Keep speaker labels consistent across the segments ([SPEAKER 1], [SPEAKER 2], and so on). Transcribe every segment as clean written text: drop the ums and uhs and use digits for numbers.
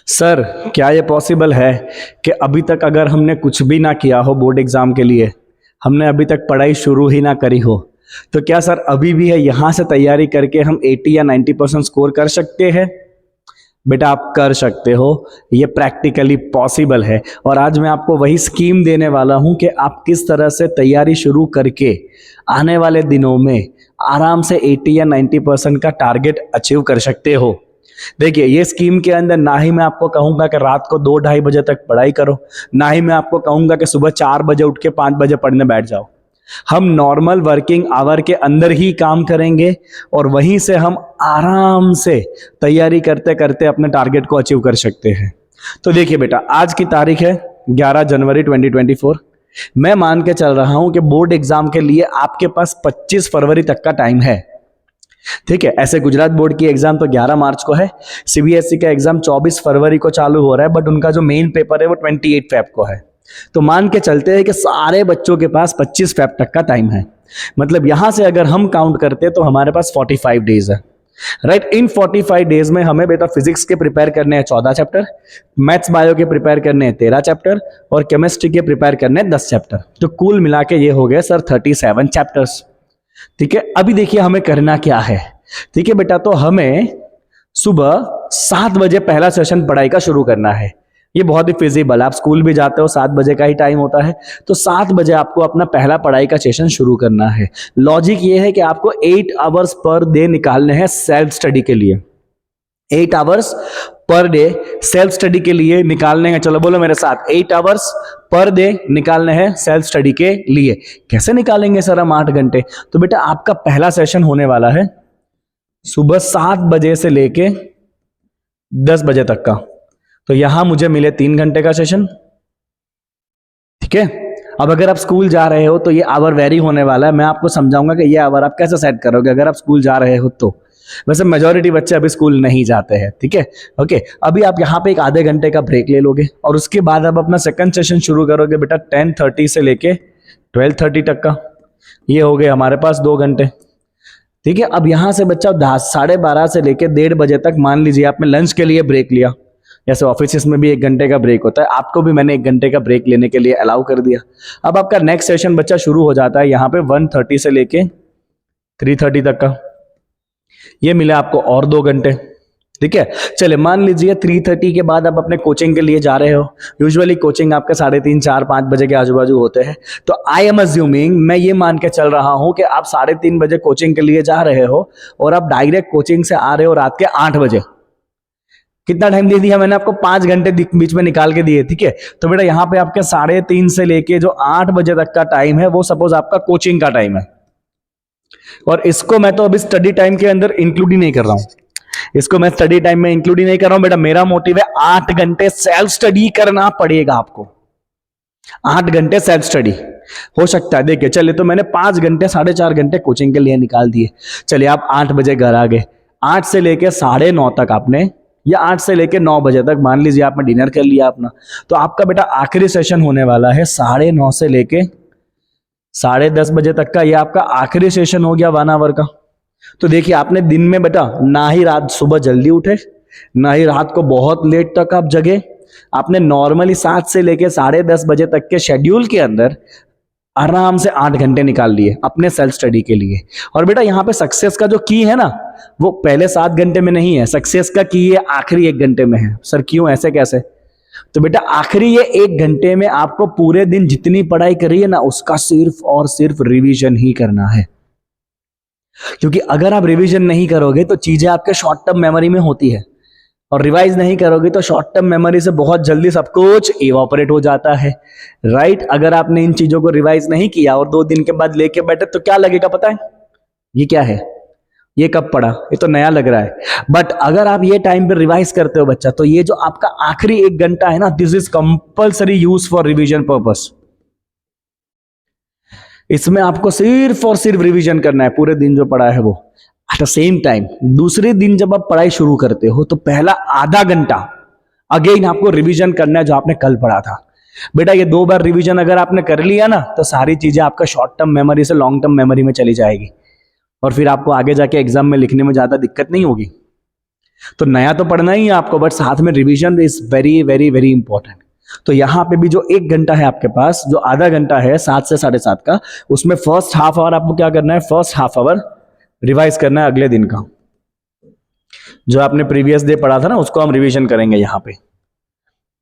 [SPEAKER 1] Sir, क्या ये possible है कि अभी तक अगर हमने कुछ भी ना किया हो बोर्ड एग्जाम के लिए, हमने अभी तक पढ़ाई शुरू ही ना करी हो, तो क्या सर अभी भी है यहाँ से तैयारी करके हम 80 या 90% स्कोर कर सकते हैं? बेटा आप कर सकते हो, ये प्रैक्टिकली पॉसिबल है। और आज मैं आपको वही स्कीम देने वाला हूं कि आप किस तरह से तैयारी शुरू करके आने वाले दिनों में आराम से 80 या 90% का टारगेट अचीव कर सकते हो। देखिए, ये स्कीम के अंदर ना ही मैं आपको कहूंगा कि रात को 2-2:30 बजे तक पढ़ाई करो, ना ही मैं आपको कहूंगा कि सुबह 4 बजे उठ के 5 बजे पढ़ने बैठ जाओ। हम नॉर्मल वर्किंग आवर के अंदर ही काम करेंगे और वहीं से हम आराम से तैयारी करते करते अपने टारगेट को अचीव कर सकते हैं। तो देखिए बेटा, आज की तारीख है 11 जनवरी 2024। मैं मान के चल रहा हूं कि बोर्ड एग्जाम के लिए आपके पास 25 फरवरी तक का टाइम है। ठीक है, ऐसे गुजरात बोर्ड की एग्जाम तो 11 मार्च को है, सीबीएसई का एग्जाम 24 फरवरी को चालू हो रहा है, बट उनका जो मेन पेपर है वो 28 फेब को है। तो मान के चलते हैं कि सारे बच्चों के पास 25 फेब तक का टाइम है। मतलब यहां से अगर हम काउंट करते हैं तो हमारे पास 45 डेज है। राइट, इन 45 डेज में हमें बेटा फिजिक्स के प्रिपेयर करने हैं 14 चैप्टर, मैथ्स बायो के प्रिपेयर करने हैं 13 चैप्टर और केमिस्ट्री के प्रिपेयर करने हैं 10 चैप्टर। तो कुल मिला के ये हो गए सर 37 चैप्टर्स। ठीक है, अभी देखिए हमें करना क्या है। ठीक है बेटा, तो हमें सुबह 7 बजे पहला सेशन पढ़ाई का शुरू करना है। ये बहुत ही फिजिबल, आप स्कूल भी जाते हो 7 बजे का ही टाइम होता है, तो 7 बजे आपको अपना पहला पढ़ाई का सेशन शुरू करना है। लॉजिक ये है कि आपको 8 आवर्स पर डे निकालने हैं सेल्फ स्टडी के लिए। 8 hours per day self study के लिए निकालने हैं। चलो बोलो मेरे साथ, 8 आवर्स पर डे निकालने हैं सेल्फ स्टडी के लिए। कैसे निकालेंगे सर हम 8 घंटे? तो बेटा आपका पहला सेशन होने वाला है सुबह 7 बजे से लेके 10 बजे तक का। तो यहां मुझे मिले 3 घंटे का सेशन। ठीक है, अब अगर आप स्कूल जा रहे हो तो ये आवर वेरी होने वाला है। मैं आपको समझाऊंगा कि ये आवर आप कैसे सेट करोगे अगर आप स्कूल जा रहे हो तो। वैसे मेजॉरिटी बच्चे अभी स्कूल नहीं जाते हैं। ठीक है, ओके, अभी आप यहाँ पे एक आधे घंटे का ब्रेक ले लोगे और उसके बाद आप अपना सेकंड सेशन शुरू करोगे बेटा 10:30 से लेके 12:30 तक का। ये हो गए हमारे पास 2 घंटे। ठीक है, अब यहां से बच्चा 12:30 से लेके 1:30 बजे तक मान लीजिए आपने लंच के लिए ब्रेक लिया। जैसे ऑफिस में भी 1 घंटे का ब्रेक होता है, आपको भी मैंने 1 घंटे का ब्रेक लेने के लिए अलाउ कर दिया। अब आपका नेक्स्ट सेशन बच्चा शुरू हो जाता है यहाँ पे 1:30 से लेके 3:30 तक का। ये मिला आपको और 2 घंटे। ठीक है, चले मान लीजिए 3:30 के बाद आप अपने कोचिंग के लिए जा रहे हो। यूजुअली कोचिंग आपके 3:30, 4, 5 बजे के आजू बाजू होते हैं। तो आई एम अज्यूमिंग, मैं ये मान के चल रहा हूं कि आप 3:30 बजे कोचिंग के लिए जा रहे हो और आप डायरेक्ट कोचिंग से आ रहे हो रात के 8 बजे। कितना टाइम दे दिया मैंने आपको? 5 घंटे बीच में निकाल के दिए। ठीक है, तो बेटा यहाँ पे आपके 3:30 से लेके जो 8 बजे तक का टाइम है वो सपोज आपका कोचिंग का टाइम है, और इसको मैं तो अभी स्टडी टाइम के अंदर इंक्लूड ही नहीं कर रहा हूं। इसको मैं स्टडी टाइम में इंक्लूड ही नहीं कर रहा हूं। बेटा मेरा मोटिव है 8 घंटे सेल्फ स्टडी करना पड़ेगा आपको। 8 घंटे सेल्फ स्टडी हो सकता है। देखिए चलिए, तो मैंने 5 घंटे 4.5 घंटे कोचिंग के लिए निकाल दिए। चलिए आप 8 बजे घर आ गए, 8 से लेके 9:30 तक आपने, या 8 से लेके 9 बजे तक मान लीजिए आपने डिनर कर लिया अपना, तो आपका बेटा आखिरी सेशन होने वाला है 9:30 से लेके 10:30 बजे तक का। ये आपका आखिरी सेशन हो गया 1 आवर का। तो देखिए आपने दिन में बेटा ना ही रात सुबह जल्दी उठे, ना ही रात को बहुत लेट तक आप जगे। आपने नॉर्मली 7 से लेके 10:30 बजे तक के शेड्यूल के अंदर आराम से 8 घंटे निकाल लिए अपने सेल्फ स्टडी के लिए। और बेटा यहाँ पे सक्सेस का जो की है ना, वो पहले 7 घंटे में नहीं है, सक्सेस का की है आखिरी 1 घंटे में है। सर क्यों, ऐसे कैसे? तो बेटा आखिरी ये 1 घंटे में आपको पूरे दिन जितनी पढ़ाई करी है ना, उसका सिर्फ और सिर्फ रिवीजन ही करना है। क्योंकि अगर आप रिवीजन नहीं करोगे तो चीजें आपके शॉर्ट टर्म मेमोरी में होती है, और रिवाइज नहीं करोगे तो शॉर्ट टर्म मेमोरी से बहुत जल्दी सब कुछ इवापोरेट हो जाता है। राइट, अगर आपने इन चीजों को रिवाइज नहीं किया और 2 दिन के बाद लेके बैठे तो क्या लगेगा पता है? ये क्या है, ये कब पढ़ा, ये तो नया लग रहा है। बट अगर आप ये टाइम पे रिवाइज करते हो बच्चा, तो ये जो आपका आखिरी 1 घंटा है ना, this is compulsory use for revision purpose. इसमें आपको सिर्फ और सिर्फ रिवीजन करना है पूरे दिन जो पढ़ा है वो। एट द सेम टाइम दूसरे दिन जब आप पढ़ाई शुरू करते हो तो पहला आधा घंटा अगेन आपको रिवीजन करना है जो आपने कल पढ़ा था। बेटा ये 2 बार रिवीजन अगर आपने कर लिया ना, तो सारी चीजें आपका शॉर्ट टर्म मेमोरी से लॉन्ग टर्म मेमोरी में चली जाएगी, और फिर आपको आगे जाके एग्जाम में लिखने में ज्यादा दिक्कत नहीं होगी। तो नया तो पढ़ना ही है आपको, बट साथ में revision is very very very important. तो यहां पे भी जो 1 घंटा है आपके पास, जो आधा घंटा है 7 से 7:30 का, उसमें फर्स्ट हाफ आवर आपको क्या करना है, फर्स्ट हाफ आवर रिवाइज करना है अगले दिन का। जो आपने प्रीवियस डे पढ़ा था ना, उसको हम रिवीजन करेंगे यहां पे,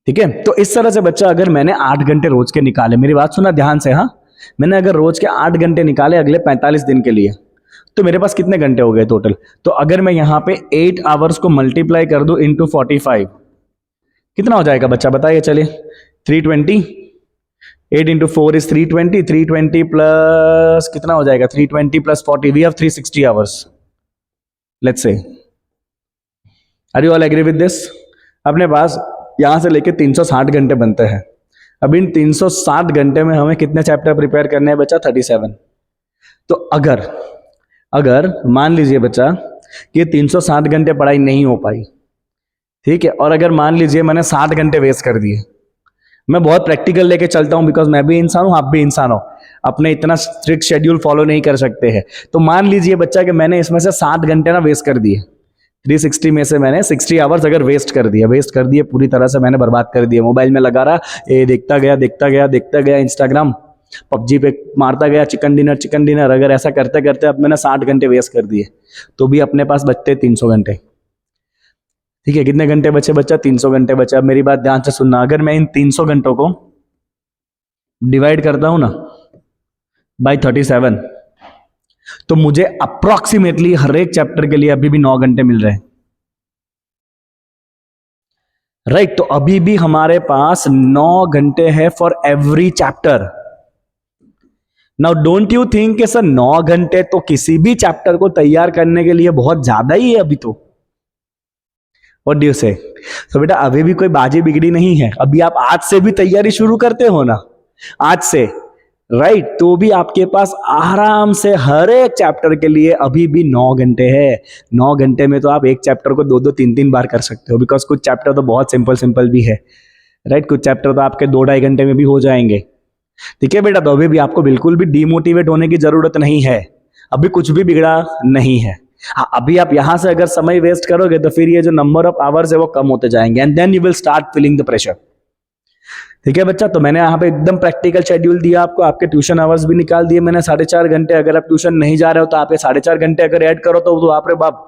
[SPEAKER 1] ठीक है। तो इस तरह से बच्चा, अगर मैंने 8 घंटे रोज के निकाले, मेरी बात सुना ध्यान से, हाँ, मैंने अगर रोज के 8 घंटे निकाले अगले 45 दिन के लिए, तो मेरे पास कितने घंटे हो गए टोटल। तो अगर मैं यहां पे 8 आवर्स को मल्टीप्लाई कर दूं इंटू 45, कितना हो जाएगा बच्चा बताइए, चलिए 320। 8 इंटू 4 इज 320, 320 प्लस कितना हो जाएगा, 320 plus 40, we have 360 hours, let's see. Are you all agree with this? अपने पास यहां से लेके 360 घंटे बनते हैं। अब इन 360 घंटे में हमें कितने चैप्टर प्रिपेयर करने हैं बच्चा, 37। तो अगर मान लीजिए बच्चा कि 360 घंटे पढ़ाई नहीं हो पाई, ठीक है, और अगर मान लीजिए मैंने 60 घंटे वेस्ट कर दिए, मैं बहुत प्रैक्टिकल लेके चलता हूं, बिकॉज मैं भी इंसान हूं, आप भी इंसान हो, अपने इतना स्ट्रिक्ट शेड्यूल फॉलो नहीं कर सकते हैं। तो मान लीजिए बच्चा कि मैंने इसमें से 60 घंटे ना वेस्ट कर दिए, 360 में से मैंने 60 आवर्स अगर वेस्ट कर दिए पूरी तरह से, मैंने बर्बाद कर दिया। मोबाइल में लगा रहा, ये देखता गया इंस्टाग्राम, पबजी पे मारता गया, चिकन डिनर, अगर ऐसा करते करते अब मैंने 60 घंटे वेस्ट कर दिए, तो भी अपने पास बचते 300 घंटे। ठीक है, कितने घंटे बचे बच्चा, 300 घंटे बचे। अब मेरी बात ध्यान से सुनना, अगर मैं इन 300 घंटों को डिवाइड करता हूं ना बाय 37, तो मुझे अप्रोक्सीमेटली हर एक चैप्टर के लिए अभी भी 9 घंटे मिल रहे हैं, राइट। तो अभी भी हमारे पास 9 घंटे है for every chapter. Now don't you think कि सर 9 घंटे तो किसी भी चैप्टर को तैयार करने के लिए बहुत ज्यादा ही है अभी तो? व्हाट डू यू से? तो बेटा अभी भी कोई बाजी बिगड़ी नहीं है, अभी आप आज से भी तैयारी शुरू करते हो ना, आज से, राइट। तो भी आपके पास आराम से हर एक चैप्टर के लिए अभी भी 9 घंटे है। 9 घंटे में तो आप एक चैप्टर को 2-2, 3-3 बार कर सकते हो, बिकॉज कुछ चैप्टर तो बहुत सिंपल भी है, राइट। कुछ चैप्टर तो आपके 2-2.5 घंटे में भी हो जाएंगे, ठीक है बेटा। तो अभी भी आपको बिल्कुल भी डीमोटिवेट होने की जरूरत नहीं है, अभी कुछ भी बिगड़ा नहीं है। हाँ, अभी आप यहां से अगर समय वेस्ट करोगे तो फिर ये जो नंबर ऑफ आवर्स है वो कम होते जाएंगे, and then you will start feeling the pressure, ठीक है बच्चा। तो मैंने यहाँ पे एकदम प्रैक्टिकल शेड्यूल दिया आपको, आपके ट्यूशन आवर्स भी निकाल दिए मैंने 4.5 घंटे। अगर आप ट्यूशन नहीं जा रहे हो तो आप ये 4.5 घंटे अगर ऐड करो तो आप रे बाप,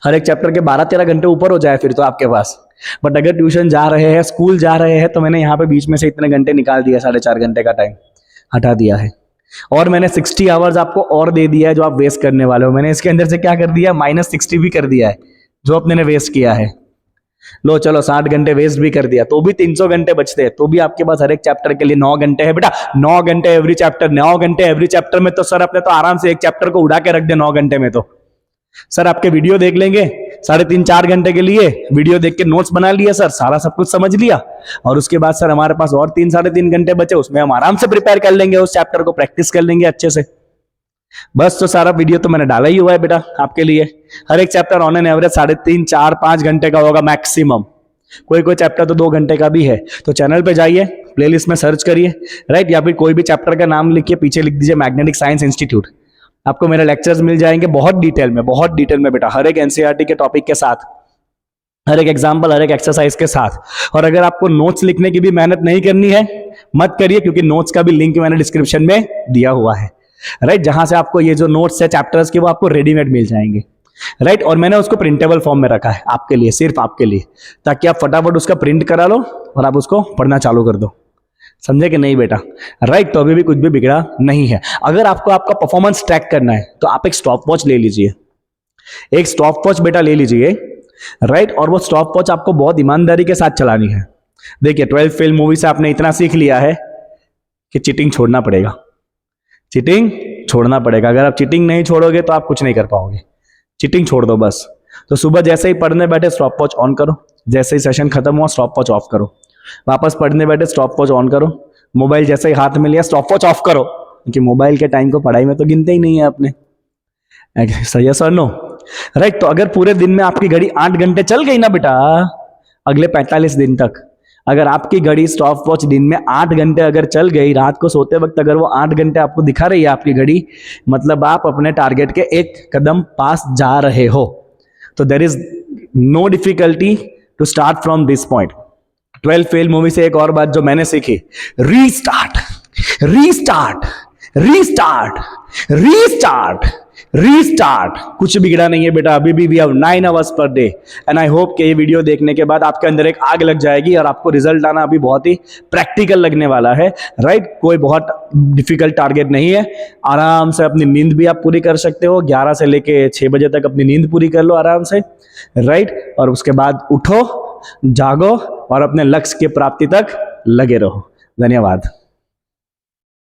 [SPEAKER 1] हर एक चैप्टर के 12-13 घंटे ऊपर हो जाए फिर तो आपके पास। बट अगर ट्यूशन जा रहे हैं, स्कूल जा रहे हैं, तो मैंने यहाँ पे बीच में से इतने घंटे निकाल दिया, 4.5 घंटे का टाइम हटा दिया है, और मैंने 60 आवर्स आपको और दे दिया है जो आप वेस्ट करने वाले हो। मैंने इसके अंदर से क्या कर दिया, -60 भी कर दिया है जो अपने ने वेस्ट किया है। लो चलो 60 घंटे वेस्ट भी कर दिया, तो भी 300 घंटे बचते हैं। तो भी आपके पास हर एक चैप्टर के लिए 9 घंटे है बेटा, 9 घंटे एवरी चैप्टर, 9 घंटे एवरी चैप्टर में तो सर अपने तो आराम से एक चैप्टर को उड़ा के रख दे 9 घंटे में। तो सर आपके वीडियो देख लेंगे 3.5-4 घंटे के लिए, वीडियो देख के नोट्स बना लिए सर, सारा सब कुछ समझ लिया, और उसके बाद सर हमारे पास और 3-3.5 घंटे बचे, उसमें हम आराम से प्रिपेयर कर लेंगे, उस चैप्टर को प्रैक्टिस कर लेंगे अच्छे से। बस तो सारा वीडियो तो मैंने डाला ही हुआ है बेटा आपके लिए। हर एक चैप्टर ऑन एन एवरेज 3.5-4-5 घंटे का होगा मैक्सिमम, कोई चैप्टर तो 2 घंटे का भी है। तो चैनल पे जाइए, प्लेलिस्ट में सर्च करिए, राइट, या फिर कोई भी चैप्टर का नाम लिखिए, पीछे लिख दीजिए मैग्नेटिक साइंस इंस्टीट्यूट, आपको मेरे लेक्चर्स मिल जाएंगे बहुत डिटेल में बेटा, हर एक एनसीईआरटी के टॉपिक के साथ, हर एक एग्जाम्पल, हर एक एक्सरसाइज के साथ। और अगर आपको नोट्स लिखने की भी मेहनत नहीं करनी है, मत करिए, क्योंकि नोट्स का भी लिंक मैंने डिस्क्रिप्शन में दिया हुआ है, राइट, जहां से आपको ये जो नोट्स है चैप्टर्स के वो आपको रेडीमेड मिल जाएंगे, राइट। और मैंने उसको प्रिंटेबल फॉर्म में रखा है आपके लिए, सिर्फ आपके लिए, ताकि आप फटाफट उसका प्रिंट करा लो और आप उसको पढ़ना चालू कर दो, समझे कि नहीं बेटा, राइट। तो अभी भी कुछ भी बिगड़ा नहीं है। अगर आपको आपका परफॉर्मेंस ट्रैक करना है तो आप एक स्टॉप वॉच ले लीजिए, एक स्टॉप वॉच बेटा ले लीजिए, राइट। और वो स्टॉप वॉच आपको बहुत ईमानदारी के साथ चलानी है। देखिए 12th फेल मूवी से आपने इतना सीख लिया है कि चीटिंग छोड़ना पड़ेगा, चीटिंग छोड़ना पड़ेगा। अगर आप चीटिंग नहीं छोड़ोगे तो आप कुछ नहीं कर पाओगे, चीटिंग छोड़ दो बस। तो सुबह जैसे ही पढ़ने बैठे स्टॉप वॉच ऑन करो, जैसे ही सेशन खत्म हुआ स्टॉप वॉच ऑफ करो, वापस पढ़ने बैठे स्टॉप वॉच ऑन करो, मोबाइल जैसे ही हाथ में लिया स्टॉप वॉच ऑफ करो, क्योंकि मोबाइल के टाइम को पढ़ाई में तो गिनते ही नहीं है आपने, सही है सर नो, राइट। तो अगर पूरे दिन में आपकी घड़ी 8 घंटे चल गई ना बेटा, अगले 45 दिन तक अगर आपकी घड़ी स्टॉप वॉच दिन में 8 घंटे अगर चल गई, रात को सोते वक्त अगर वो 8 घंटे आपको दिखा रही है आपकी घड़ी, मतलब आप अपने टारगेट के एक कदम पास जा रहे हो। तो there is no difficulty to start from this point. 12 fail movie से एक और बात जो मैंने सीखी, restart restart restart restart restart. कुछ बिगड़ा नहीं है बेटा, अभी भी we have 9 hours per day. And I hope कि ये वीडियो देखने के बाद आपके अंदर एक आग लग जाएगी और आपको रिजल्ट आना अभी बहुत ही प्रैक्टिकल लगने वाला है, राइट। कोई बहुत डिफिकल्ट टारगेट नहीं है, आराम से अपनी नींद भी आप पूरी कर सकते हो। 11 से लेके 6 बजे तक अपनी नींद पूरी कर लो आराम से, राइट। और उसके बाद उठो, जागो और अपने लक्ष्य की प्राप्ति तक लगे रहो। धन्यवाद।